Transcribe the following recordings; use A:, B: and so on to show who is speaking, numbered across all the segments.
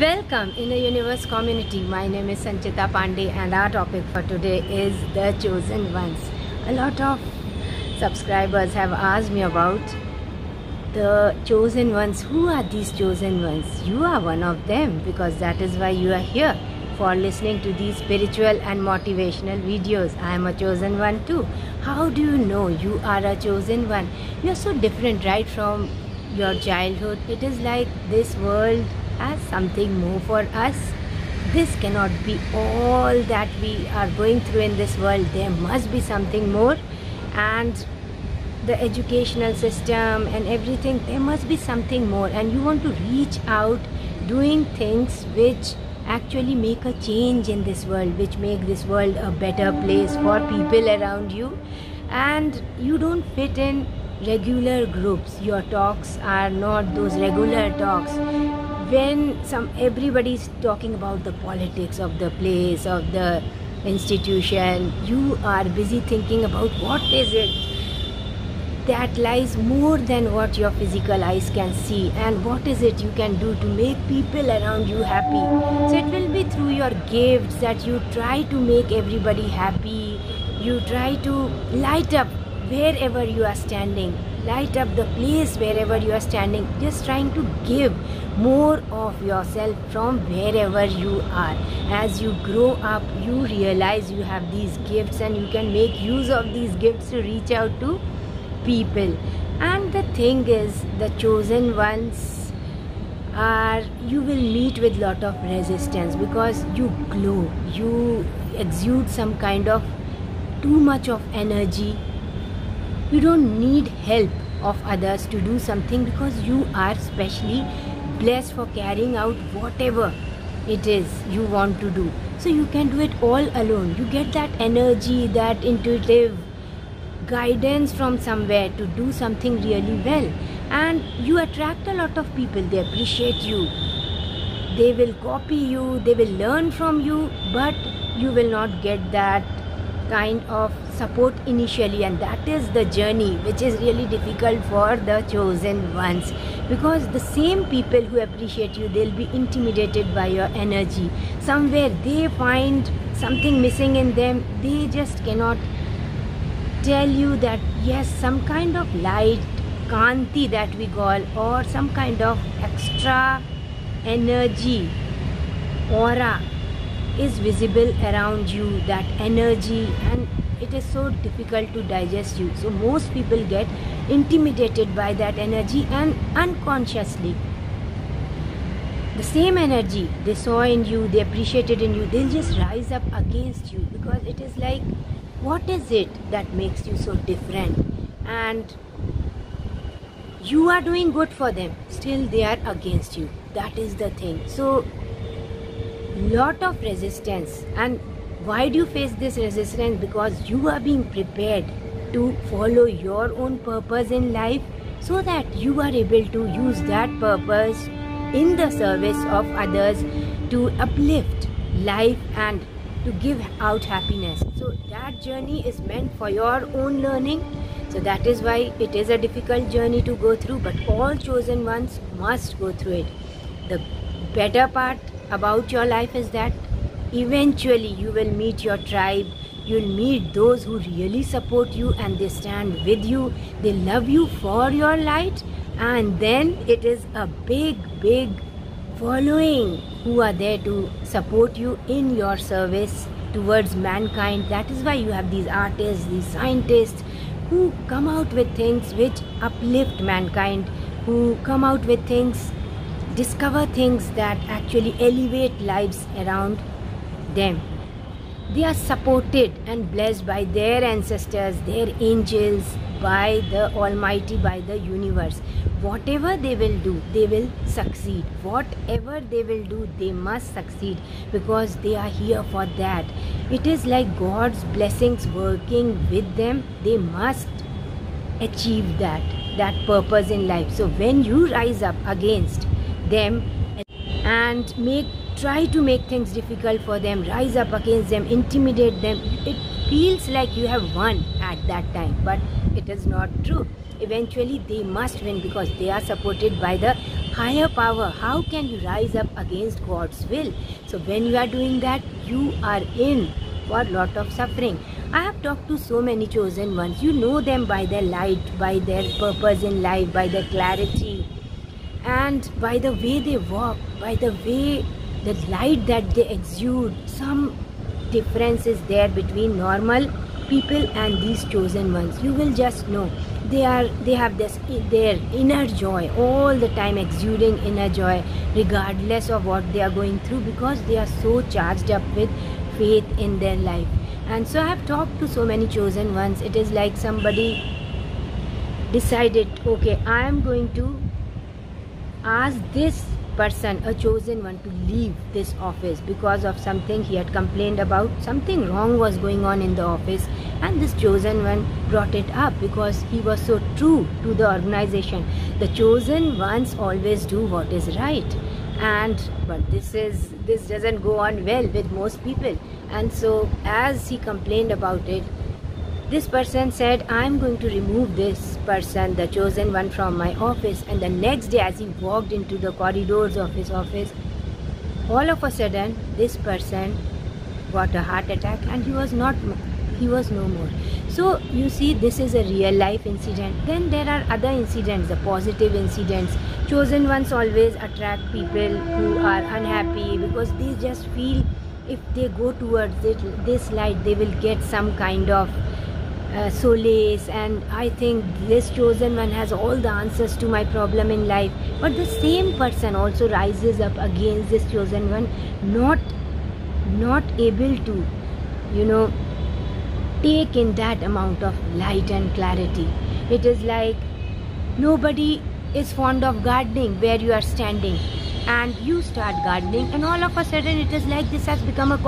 A: Welcome in the Universe community. My name is Sanchita Pandey and our topic for today is the chosen ones. A lot of subscribers have asked me about the chosen ones. Who are these chosen ones? You are one of them because that is why you are here, for listening to these spiritual and motivational videos. I am a chosen one too. How do you know you are a chosen one? You are so different right from your childhood. It is like this world has something more for us. This cannot be all that we are going through in this world. There must be something more, and the educational system and everything, there must be something more, and you want to reach out doing things which actually make a change in this world, which make this world a better place for people around you. And you don't fit in regular groups. Your talks are not those regular talks. When everybody's talking about the politics of the place, of the institution, you are busy thinking about what is it that lies more than what your physical eyes can see, and what is it you can do to make people around you happy. So it will be through your gifts that you try to make everybody happy. You try to light up wherever you are standing, light up the place wherever you are standing, just trying to give more of yourself from wherever you are. As you grow up, you realize you have these gifts and you can make use of these gifts to reach out to people. And the thing is, the chosen ones are, you will meet with lot of resistance because you glow, you exude some kind of too much of energy. You don't need help of others to do something because you are specially blessed for carrying out whatever it is you want to do. So you can do it all alone. You get that energy, that intuitive guidance from somewhere to do something really well, and you attract a lot of people. They appreciate you, they will copy you, they will learn from you, but you will not get that kind of support initially, and that is the journey which is really difficult for the chosen ones, because the same people who appreciate you, they'll be intimidated by your energy. Somewhere they find something missing in them. They just cannot tell you that yes, some kind of light, kanti that we call, or some kind of extra energy, aura is visible around you, that energy, and it is so difficult to digest you. So most people get intimidated by that energy, and unconsciously the same energy they saw in you, they appreciated in you, they'll just rise up against you, because it is like, what is it that makes you so different? And you are doing good for them, still they are against you. That is the thing. So lot of resistance. And why do you face this resistance? Because you are being prepared to follow your own purpose in life, so that you are able to use that purpose in the service of others, to uplift life and to give out happiness. So that journey is meant for your own learning. So that is why it is a difficult journey to go through, but all chosen ones must go through it. The better part about your life is that eventually you will meet your tribe. You'll meet those who really support you and they stand with you. They love you for your light, and then it is a big following who are there to support you in your service towards mankind. That is why you have these artists, these scientists who come out with things which uplift mankind, who come out with things, discover things that actually elevate lives around them. They are supported and blessed by their ancestors, their angels, by the Almighty, by the universe. Whatever they will do, they will succeed. Whatever they will do, they must succeed, because they are here for that. It is like God's blessings working with them. They must achieve that purpose in life. So when you rise up against them and try to make things difficult for them, rise up against them, intimidate them, it feels like you have won at that time, but it is not true. eventually they must win because they are supported by the higher power. How can you rise up against God's will? So when you are doing that, you are in for a lot of suffering. I have talked to so many chosen ones. You know them by their light, by their purpose in life, by their clarity, and by the way they walk, by the way the light that they exude. Some difference is there between normal people and these chosen ones. You will just know they have this, their inner joy all the time, exuding inner joy regardless of what they are going through, because they are so charged up with faith in their life. And so I have talked to so many chosen ones. It is like somebody decided, okay, I am going to ask this person, a chosen one, to leave this office because of something he had complained about. Something wrong was going on in the office, and this chosen one brought it up because he was so true to the organization. The chosen ones always do what is right, but this doesn't go on well with most people. And so as he complained about it, this person said, I'm going to remove this person, the chosen one, from my office. And the next day, as he walked into the corridors of his office, all of a sudden this person got a heart attack and he was no more. So you see, this is a real life incident. Then there are other incidents, the positive incidents. Chosen ones always attract people who are unhappy because they just feel if they go towards this light, they will get some kind of solace. And I think this chosen one has all the answers to my problem in life. But the same person also rises up against this chosen one, not able to take in that amount of light and clarity. It is like nobody is fond of gardening where you are standing, and you start gardening, and all of a sudden it is like this has become a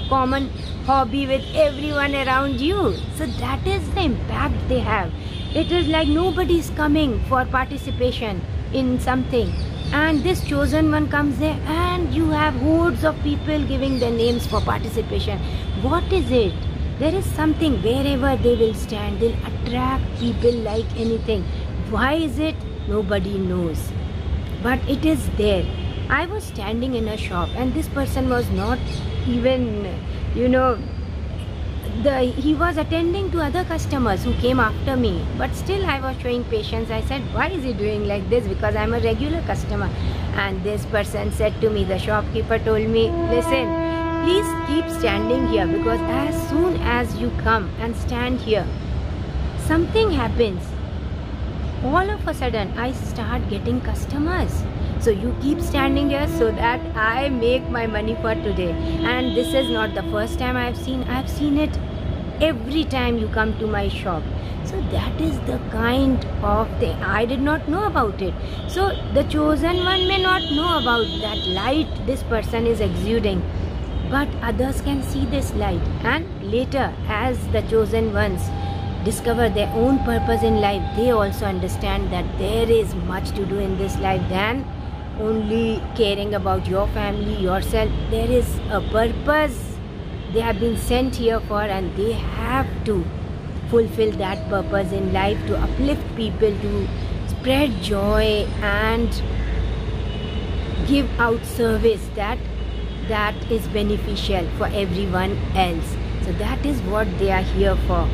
A: common hobby with everyone around you. So that is the impact they have. It is like nobody is coming for participation in something, and this chosen one comes there and you have hordes of people giving their names for participation. What is it? There is something. Wherever they will stand, they'll attract people like anything. Why is it? Nobody knows, but it is there. I was standing in a shop and this person was not even, he was attending to other customers who came after me, but still I was showing patience. I said, why is he doing like this? Because I'm a regular customer. And this person said to me, the shopkeeper told me, listen, please keep standing here, because as soon as you come and stand here, something happens. All of a sudden I start getting customers. So you keep standing here so that I make my money for today. And this is not the first time I've seen it every time you come to my shop. So that is the kind of thing. I did not know about it. So the chosen one may not know about that light this person is exuding, but others can see this light. And later, as the chosen ones discover their own purpose in life, they also understand that there is much to do in this life than only caring about your family, yourself. There is a purpose they have been sent here for, and they have to fulfill that purpose in life, to uplift people, to spread joy and give out service that is beneficial for everyone else. So that is what they are here for.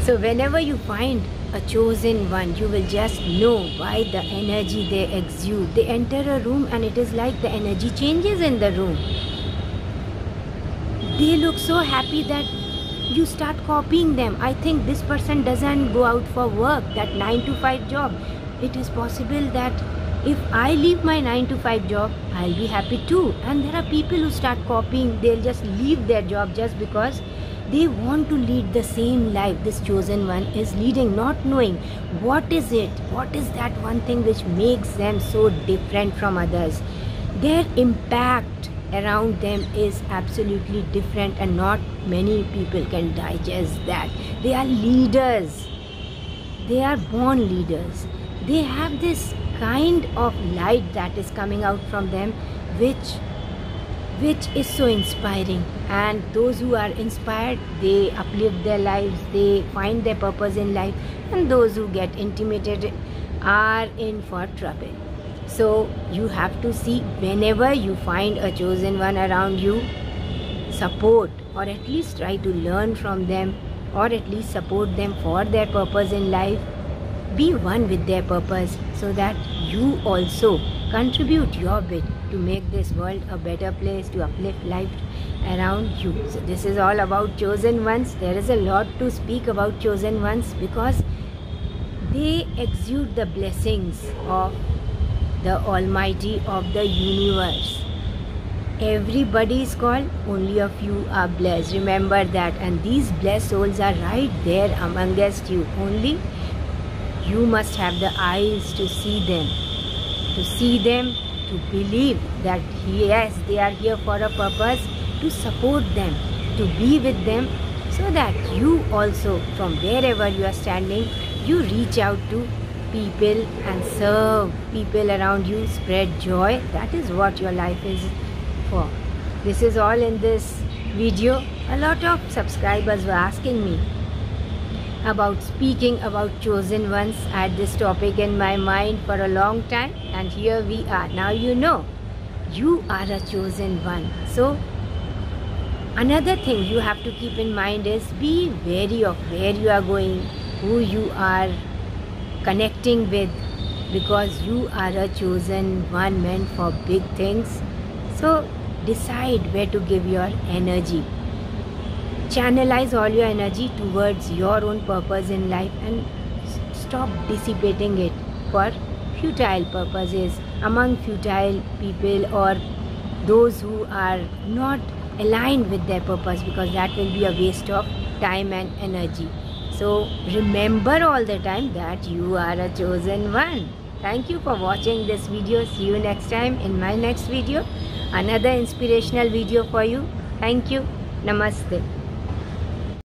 A: So whenever you find a chosen one, you will just know by the energy they exude. They enter a room and it is like the energy changes in the room. They look so happy that you start copying them. I think this person doesn't go out for work, that 9-to-5 job. It is possible that if I leave my 9-to-5 job, I'll be happy too. And there are people who start copying. They'll just leave their job just because they want to lead the same life this chosen one is leading, not knowing what is it, what is that one thing which makes them so different from others. Their impact around them is absolutely different, and not many people can digest that. They are leaders. They are born leaders. They have this kind of light that is coming out from them, which is so inspiring. And those who are inspired, they uplift their lives, they find their purpose in life and those who get intimidated are in for trouble. So you have to see, whenever you find a chosen one around you, support or at least try to learn from them, or at least support them for their purpose in life. Be one with their purpose so that you also contribute your bit to make this world a better place, to uplift life around you. So this is all about chosen ones. There is a lot to speak about chosen ones because they exude the blessings of the Almighty of the universe. Everybody is called, only a few are blessed. Remember that. And these blessed souls are right there amongst you. Only you must have the eyes to see them, to believe that yes, they are here for a purpose, to support them, to be with them, so that you also, from wherever you are standing, you reach out to people and serve people around you, spread joy. That is what your life is for. This is all in this video. A lot of subscribers were asking me about speaking about chosen ones. I had this topic in my mind for a long time, and here we are. Now you know you are a chosen one. So another thing you have to keep in mind is be wary of where you are going, who you are connecting with, because you are a chosen one meant for big things. So decide where to give your energy. Channelize all your energy towards your own purpose in life and stop dissipating it for futile purposes, among futile people or those who are not aligned with their purpose, because that will be a waste of time and energy. So remember all the time that you are a chosen one. Thank you for watching this video. See you next time in my next video. Another inspirational video for you. Thank you. Namaste.